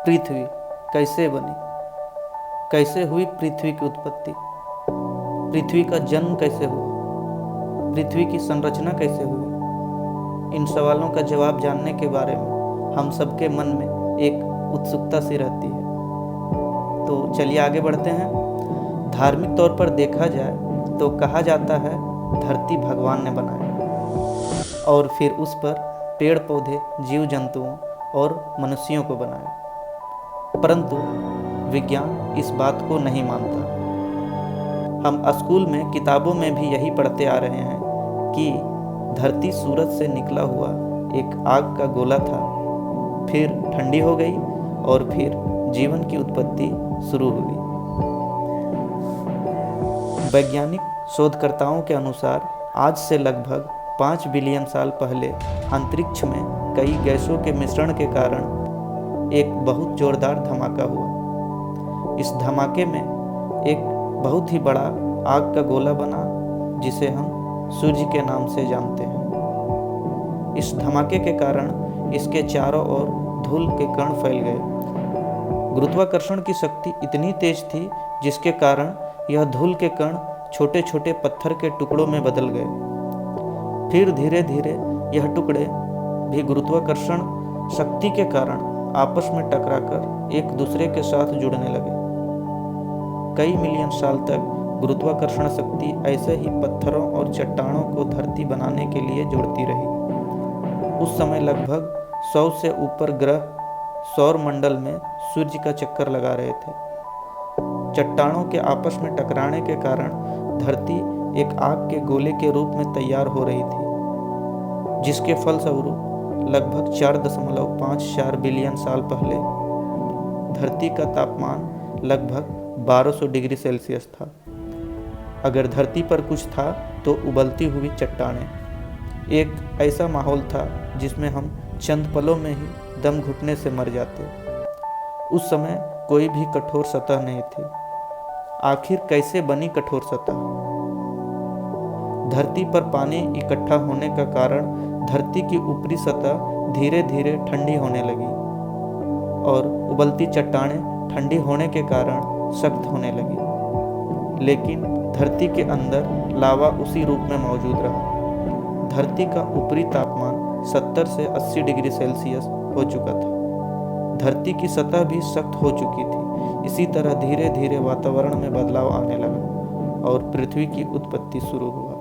पृथ्वी कैसे बनी, कैसे हुई पृथ्वी की उत्पत्ति, पृथ्वी का जन्म कैसे हुआ, पृथ्वी की संरचना कैसे हुई। इन सवालों का जवाब जानने के बारे में हम सबके मन में एक उत्सुकता सी रहती है। तो चलिए आगे बढ़ते हैं। धार्मिक तौर पर देखा जाए तो कहा जाता है धरती भगवान ने बनाई और फिर उस पर पेड़ पौधे, जीव जंतुओं और मनुष्यों को बनाया। परंतु विज्ञान इस बात को नहीं मानता। हम स्कूल में किताबों में भी यही पढ़ते आ रहे हैं कि धरती सूरज से निकला हुआ एक आग का गोला था, फिर ठंडी हो गई और फिर जीवन की उत्पत्ति शुरू हुई। वैज्ञानिक शोधकर्ताओं के अनुसार आज से लगभग 5 बिलियन साल पहले अंतरिक्ष में कई गैसों के मिश्रण के कारण एक बहुत जोरदार धमाका हुआ। इस धमाके में एक बहुत ही बड़ा आग का गोला बना जिसे हम सूर्य के नाम से जानते हैं। इस धमाके के कारण इसके चारों ओर धूल के कण फैल गए। गुरुत्वाकर्षण की शक्ति इतनी तेज थी जिसके कारण यह धूल के कण छोटे छोटे पत्थर के टुकड़ों में बदल गए। फिर धीरे धीरे यह टुकड़े भी गुरुत्वाकर्षण शक्ति के कारण आपस में टकराकर एक दूसरे के साथ जुड़ने लगे। कई मिलियन साल तक गुरुत्वाकर्षण शक्ति ऐसे ही पत्थरों और चट्टानों को धरती बनाने के लिए जोड़ती रही। उस समय लगभग 100 से ऊपर ग्रह सौर मंडल में सूर्य का चक्कर लगा रहे थे। चट्टानों के आपस में टकराने के कारण धरती एक आग के गोले के रूप में तैयार हो रही थी, जिसके फलस्वरूप लगभग 4.54 बिलियन साल पहले धरती का तापमान लगभग 1200 डिग्री सेल्सियस था। अगर धरती पर कुछ था तो उबलती हुई चट्टानें। एक ऐसा माहौल था जिसमें हम चंद पलों में ही दम घुटने से मर जाते। उस समय कोई भी कठोर सतह नहीं थी। आखिर कैसे बनी कठोर सतह? धरती पर पानी इकट्ठा होने का कारण धरती की ऊपरी सतह धीरे धीरे ठंडी होने लगी और उबलती चट्टानें ठंडी होने के कारण सख्त होने लगी। लेकिन धरती के अंदर लावा उसी रूप में मौजूद रहा। धरती का ऊपरी तापमान 70 से 80 डिग्री सेल्सियस हो चुका था। धरती की सतह भी सख्त हो चुकी थी। इसी तरह धीरे धीरे वातावरण में बदलाव आने लगा और पृथ्वी की उत्पत्ति शुरू हुआ।